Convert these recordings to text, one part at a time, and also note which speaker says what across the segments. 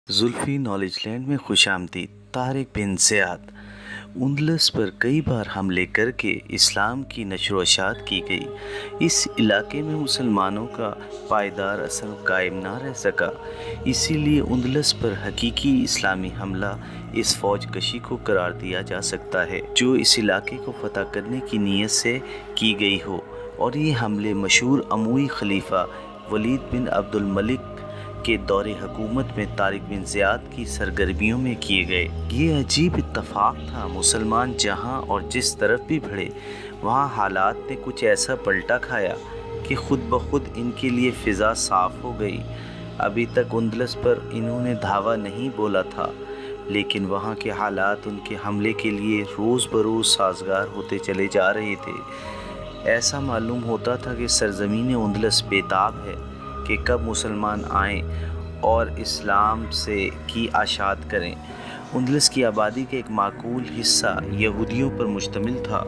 Speaker 1: Zulfi knowledge land में खुशामदीद। तारिक बिन Ziyad उंदलस पर कई बार हमले करके इस्लाम की नशर व इशाअत की गई। इस इलाके में मुसलमानों का पायदार असर कायम ना रह सका, इसीलिए उंदलस पर हकीकी इस्लामी हमला इस फ़ौज कशी को करार दिया जा सकता है जो इस इलाके को फ़तह करने की नीयत से की गई हो। और ये हमले मशहूर अमवी खलीफा वलीद बिन अब्दुल मलिक के दौरे हुकूमत में तारिक बिन ज़ियाद की सरगर्मियों में किए गए। ये अजीब इत्तफाक था। मुसलमान जहाँ और जिस तरफ भी बढ़े वहाँ हालात ने कुछ ऐसा पलटा खाया कि खुद ब खुद इनके लिए फ़िज़ा साफ़ हो गई। अभी तक उंदलस पर इन्होंने धावा नहीं बोला था, लेकिन वहाँ के हालात उनके हमले के लिए रोज़ बरोज़ साजगार होते चले जा रहे थे। ऐसा मालूम होता था कि सरज़मीन उंदलस बेताब है कि कब मुसलमान आएँ और इस्लाम से की आशात करें। उंदलस की आबादी का एक माकूल हिस्सा यहूदियों पर मुश्तमिल था।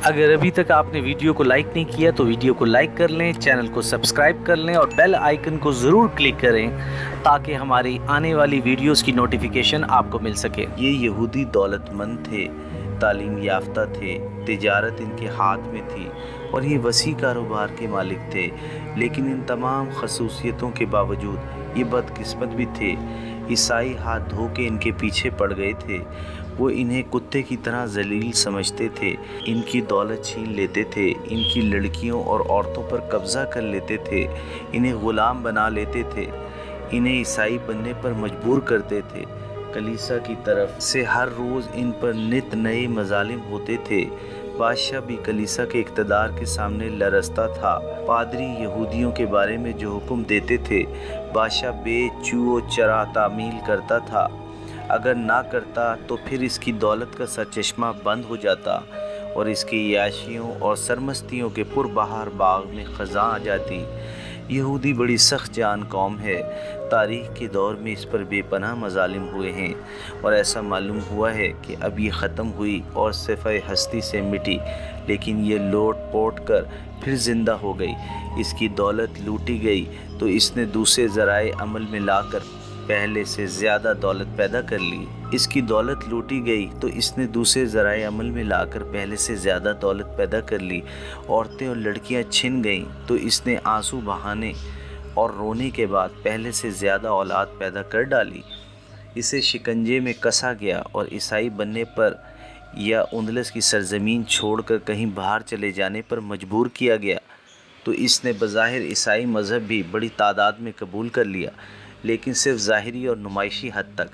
Speaker 2: अगर अभी तक आपने वीडियो को लाइक नहीं किया तो वीडियो को लाइक कर लें, चैनल को सब्सक्राइब कर लें और बेल आइकन को ज़रूर क्लिक करें ताकि हमारी आने वाली वीडियोस की नोटिफिकेशन आपको मिल सके।
Speaker 1: ये यहूदी दौलतमंद थे, तालीम याफ्ता थे, तिजारत इनके हाथ में थी और ये वसी कारोबार के मालिक थे। लेकिन इन तमाम खसूसियतों के बावजूद ये बदकिस्मत भी थे। ईसाई हाथ धो के इनके पीछे पड़ गए थे। वो इन्हें कुत्ते की तरह जलील समझते थे, इनकी दौलत छीन लेते थे, इनकी लड़कियों और औरतों पर कब्ज़ा कर लेते थे, इन्हें ग़ुलाम बना लेते थे, इन्हें ईसाई बनने पर मजबूर करते थे। कलीसा की तरफ से हर रोज़ इन पर नित नए मजालिम होते थे। बादशाह भी कलीसा के इक़्तिदार के सामने लरज़ता था। पादरी यहूदियों के बारे में जो हुक्म देते थे बादशाह बेचू चरा तामील करता था। अगर ना करता तो फिर इसकी दौलत का सरचश्मा बंद हो जाता और इसकी याशियों और सरमस्तियों के पुरबहार बाग में ख़ज़ां आ जाती। यहूदी बड़ी सख्त जान कौम है। तारीख़ के दौर में इस पर बेपनाह मज़ालिम हुए हैं और ऐसा मालूम हुआ है कि अब ये ख़त्म हुई और सिफ़ाए हस्ती से मिटी, लेकिन ये लोट पोट कर फिर ज़िंदा हो गई। इसकी दौलत लूटी गई तो इसने दूसरे ज़राए अमल में लाकर पहले से ज़्यादा दौलत पैदा कर ली। इसकी दौलत लूटी गई तो इसने दूसरे ज़राए अमल में लाकर पहले से ज़्यादा दौलत पैदा कर ली। औरतें और लड़कियां छिन गईं तो इसने आंसू बहाने और रोने के बाद पहले से ज़्यादा औलाद पैदा कर डाली। इसे शिकंजे में कसा गया और ईसाई बनने पर या उंदलस की सरज़मीन छोड़कर कहीं बाहर चले जाने पर मजबूर किया गया तो इसने बज़ाहिर ईसाई मज़हब भी बड़ी तादाद में कबूल कर लिया, लेकिन सिर्फ ज़ाहिरी और नुमाइशी हद तक।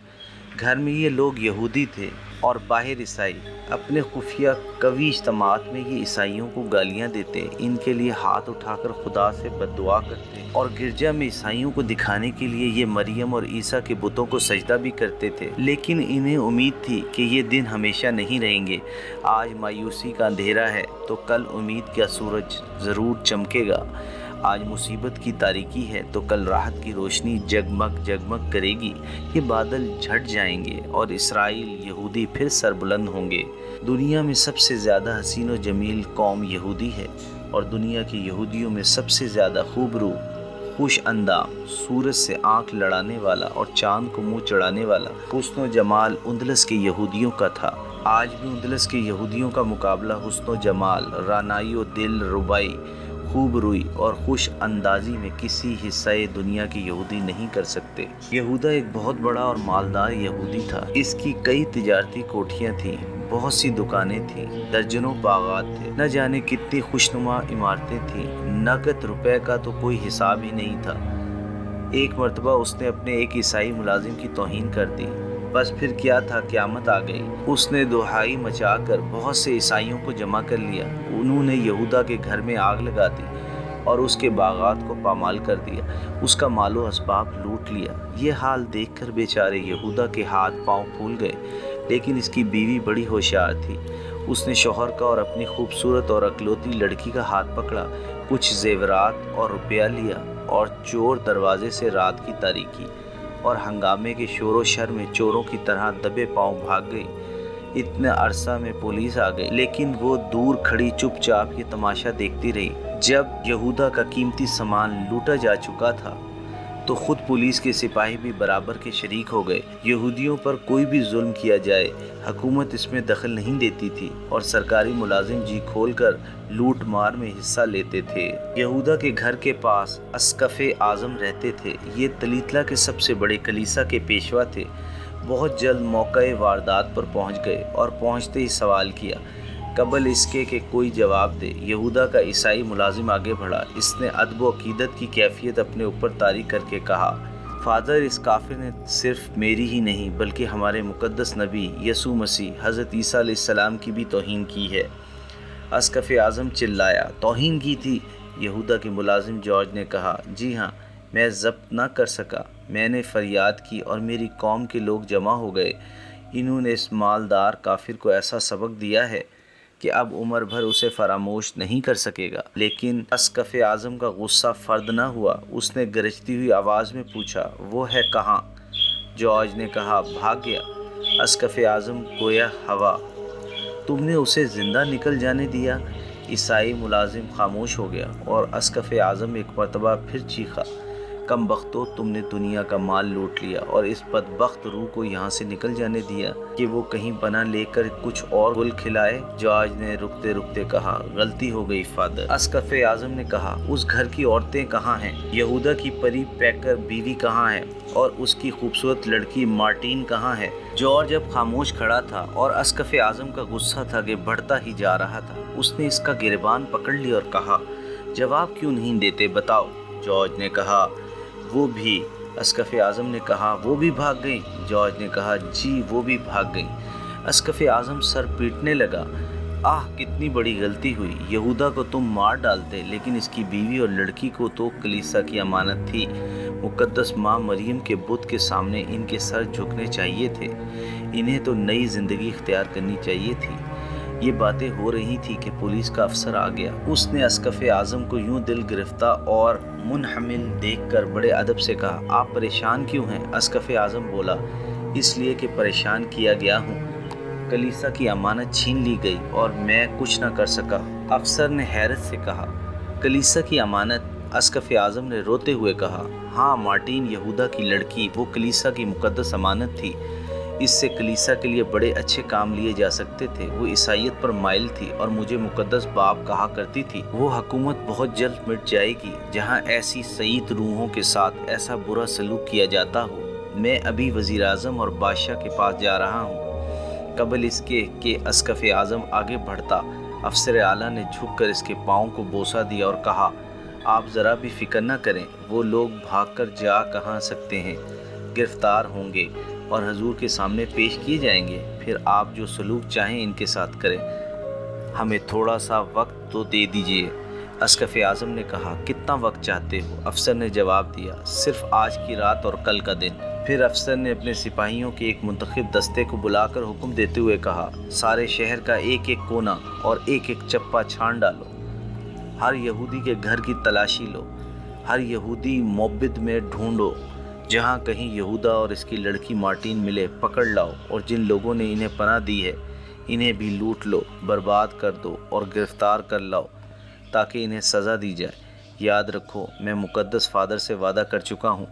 Speaker 1: घर में ये लोग यहूदी थे और बाहर ईसाई। अपने खुफिया कवी इज्तिमात में ये ईसाइयों को गालियाँ देते, इनके लिए हाथ उठाकर खुदा से बद्दुआ करते और गिरजा में ईसाइयों को दिखाने के लिए ये मरियम और ईसा के बुतों को सजदा भी करते थे। लेकिन इन्हें उम्मीद थी कि ये दिन हमेशा नहीं रहेंगे। आज मायूसी का अंधेरा है तो कल उम्मीद का सूरज ज़रूर चमकेगा। आज मुसीबत की तारीकी है तो कल राहत की रोशनी जगमग जगमग करेगी। ये बादल झट जाएंगे और इसराइल यहूदी फिर सरबुलंद होंगे। दुनिया में सबसे ज़्यादा हसीन और जमील कौम यहूदी है और दुनिया के यहूदियों में सबसे ज़्यादा खूबरू, खुश अंदाम, सूरज से आंख लड़ाने वाला और चांद को मुंह चढ़ाने वाला हुस्न व जमाल उंदलस के यहूदियों का था। आज भी उंदलस के यहूदियों का मुकाबला हुस्न व जमाल, रानाई व दिल रुबाई, खूब रुई और खुश अंदाजी में किसी हिस्से दुनिया के यहूदी नहीं कर सकते। यहूदा एक बहुत बड़ा और मालदार यहूदी था। इसकी कई तिजारती कोठियाँ थीं, बहुत सी दुकानें थीं, दर्जनों बागात थे, न जाने कितनी खुशनुमा इमारतें थीं। नकद रुपए का तो कोई हिसाब ही नहीं था। एक मरतबा उसने अपने एक ईसाई मुलाजिम की तौहीन कर दी। बस फिर क्या था, क़यामत आ गई। उसने दुहाई मचाकर बहुत से ईसाइयों को जमा कर लिया। उन्होंने यहूदा के घर में आग लगा दी और उसके बागात को पामाल कर दिया, उसका मालो असबाब लूट लिया। ये हाल देखकर बेचारे यहूदा के हाथ पांव फूल गए। लेकिन इसकी बीवी बड़ी होशियार थी। उसने शौहर का और अपनी खूबसूरत और अकलौती लड़की का हाथ पकड़ा, कुछ जेवरात और रुपया लिया और चोर दरवाजे से रात की तारीकी और हंगामे के शोर व शर में चोरों की तरह दबे पांव भाग गई। इतने अरसा में पुलिस आ गई, लेकिन वो दूर खड़ी चुपचाप ये तमाशा देखती रही। जब यहूदा का कीमती सामान लूटा जा चुका था तो खुद पुलिस के सिपाही भी बराबर के शरीक हो गए। यहूदियों पर कोई भी जुल्म किया जाए, हुकूमत इसमें दखल नहीं देती थी और सरकारी मुलाजिम जी खोलकर लूट मार में हिस्सा लेते थे। यहूदा के घर के पास अस्कफ़े आज़म रहते थे। ये तलीतला के सबसे बड़े कलीसा के पेशवा थे। बहुत जल्द मौके वारदात पर पहुंच गए और पहुंचते ही सवाल किया, कबल इसके कि कोई जवाब दे। यहूदा का ईसाई मुलाजिम आगे बढ़ा। इसने अदब व अकीदत की कैफियत अपने ऊपर तारी करके कहा, फादर, इस काफिर ने सिर्फ मेरी ही नहीं बल्कि हमारे मुकद्दस नबी यसू मसीह हज़रत ईसा अलैहिस्सलाम की भी तौहीन की है। अस्कफ़े आज़म चिल्लाया, तौहीन की थी? यहूदा के मुलाजिम जॉर्ज ने कहा, जी हाँ, मैं ज़ब्त ना कर सका। मैंने फरियाद की और मेरी कौम के लोग जमा हो गए। इन्होंने इस मालदार काफिर को ऐसा सबक दिया है कि अब उम्र भर उसे फरामोश नहीं कर सकेगा। लेकिन अस्कफ़े आज़म का गुस्सा फर्द न हुआ। उसने गरजती हुई आवाज़ में पूछा, वो है कहाँ? जॉर्ज ने कहा, भाग गया। अस्कफ़े आज़म गोया हवा, तुमने उसे ज़िंदा निकल जाने दिया? ईसाई मुलाजिम खामोश हो गया और अस्कफ़े आज़म एक मरतबा फिर चीखा, कम बख्तो, तुमने दुनिया का माल लूट लिया और इस बदबख्त रूह को यहाँ से निकल जाने दिया कि वो कहीं बना लेकर कुछ और गुल खिलाए। जॉर्ज ने रुकते रुकते कहा, गलती हो गई फादर। अस्कफ़े आज़म ने कहा, उस घर की औरतें कहाँ हैं? यहूदा की परी पैकर बीवी कहाँ है? और उसकी खूबसूरत लड़की मार्टीन कहाँ है? जॉर्ज अब खामोश खड़ा था और अस्कफ़े आज़म का गुस्सा था कि बढ़ता ही जा रहा था। उसने इसका गिरबान पकड़ लिया और कहा, जवाब क्यों नहीं देते, बताओ। जॉर्ज ने कहा, वो भी। अस्कफ़े आज़म ने कहा, वो भी भाग गई? जॉर्ज ने कहा, जी, वो भी भाग गई। अस्कफ़े आज़म सर पीटने लगा, आह, कितनी बड़ी गलती हुई। यहूदा को तुम मार डालते, लेकिन इसकी बीवी और लड़की को तो कलीसा की अमानत थी। मुकद्दस माँ मरियम के बुत के सामने इनके सर झुकने चाहिए थे। इन्हें तो नई ज़िंदगी इख्तियार करनी चाहिए थी। ये बातें हो रही थी कि पुलिस का अफसर आ गया। उसने अस्कफ़े आज़म को यूं दिल गिरफ्ता और मुनहमिल देखकर बड़े अदब से कहा, आप परेशान क्यों हैं? अस्कफ़े आज़म बोला, इसलिए कि परेशान किया गया हूँ। कलीसा की अमानत छीन ली गई और मैं कुछ न कर सका। अफसर ने हैरत से कहा, कलीसा की अमानत? अस्कफ़े आज़म ने रोते हुए कहा, हाँ, मार्टीन यहूदा की लड़की, वो कलीसा की मुकद्दस अमानत थी। इससे कलीसा के लिए बड़े अच्छे काम लिए जा सकते थे। वो ईसाइयत पर माइल थी और मुझे मुकद्दस बाप कहा करती थी। वो हुकूमत बहुत जल्द मिट जाएगी जहाँ ऐसी सईद रूहों के साथ ऐसा बुरा सलूक किया जाता हो। मैं अभी वज़ीर आज़म और बादशाह के पास जा रहा हूँ। कबल इसके कि अस्कफ़े आज़म आगे बढ़ता, अफसर आला ने झुककर इसके पाँव को बोसा दिया और कहा, आप ज़रा भी फ़िक्र न करें, वो लोग भागकर जा कहाँ सकते हैं, गिरफ़्तार होंगे और हजूर के सामने पेश किए जाएंगे। फिर आप जो सलूक चाहें इनके साथ करें, हमें थोड़ा सा वक्त तो दे दीजिए। अस्कफ़े आज़म ने कहा, कितना वक्त चाहते हो? अफसर ने जवाब दिया, सिर्फ आज की रात और कल का दिन। फिर अफसर ने अपने सिपाहियों के एक मुंतखब दस्ते को बुलाकर हुक्म देते हुए कहा, सारे शहर का एक एक कोना और एक एक चप्पा छान डालो। हर यहूदी के घर की तलाशी लो, हर यहूदी मोबिद में ढूंढो। जहाँ कहीं यहूदा और इसकी लड़की मार्टीन मिले, पकड़ लाओ और जिन लोगों ने इन्हें पनाह दी है, इन्हें भी लूट लो, बर्बाद कर दो और गिरफ़्तार कर लाओ ताकि इन्हें सज़ा दी जाए। याद रखो, मैं मुकद्दस फादर से वादा कर चुका हूँ,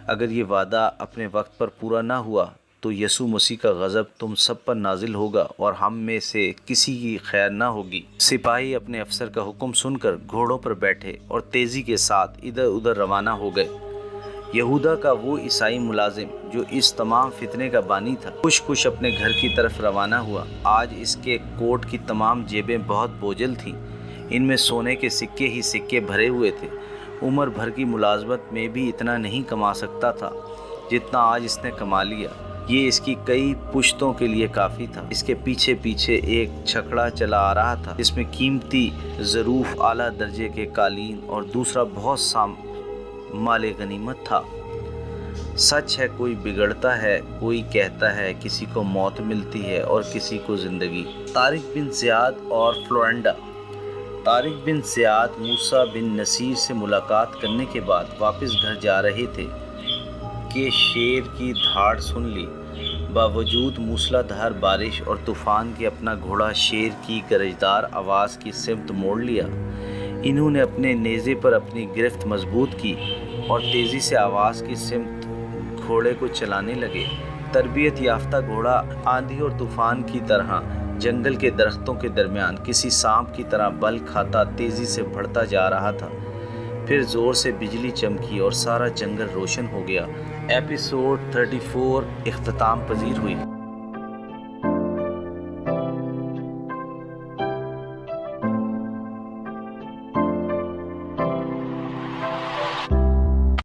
Speaker 1: अगर ये वादा अपने वक्त पर पूरा ना हुआ तो यसू मसीह का गज़ब तुम सब पर नाजिल होगा और हम में से किसी की खैर ना होगी। सिपाही अपने अफसर का हुक्म सुनकर घोड़ों पर बैठे और तेज़ी के साथ इधर उधर रवाना हो गए। यहूदा का वो ईसाई मुलाजिम जो इस तमाम फितने का बानी था, खुश खुश अपने घर की तरफ रवाना हुआ। आज इसके कोट की तमाम जेबें बहुत बोझल थीं। इनमें सोने के सिक्के ही सिक्के भरे हुए थे। उम्र भर की मुलाजमत में भी इतना नहीं कमा सकता था जितना आज इसने कमा लिया। ये इसकी कई पुश्तों के लिए काफ़ी था। इसके पीछे पीछे एक छकड़ा चला आ रहा था जिसमें कीमती ज़रूफ आला दर्जे के कालीन और दूसरा बहुत सा माले गनीमत था। सच है, कोई बिगड़ता है, कोई कहता है किसी को मौत मिलती है और किसी को ज़िंदगी। तारिक बिन ज़ियाद और फ्लोरेंडा। तारिक बिन ज़ियाद मूसा बिन नसीर से मुलाकात करने के बाद वापस घर जा रहे थे कि शेर की धाड़ सुन ली। बावजूद मूसलाधार बारिश और तूफ़ान के अपना घोड़ा शेर की गरजदार आवाज़ की सिमत मोड़ लिया। انہوں نے اپنے نیزے پر اپنی گرفت مضبوط کی اور تیزی سے آواز کی سمت گھوڑے کو چلانے لگے۔ تربیت یافتہ گھوڑا آندھی اور طوفان کی طرح جنگل کے درختوں کے درمیان کسی سانپ کی طرح بل کھاتا تیزی سے بڑھتا جا رہا تھا۔ پھر زور سے بجلی چمکی اور سارا جنگل روشن ہو گیا۔ ایپیسوڈ 34 اختتام پذیر ہوئی۔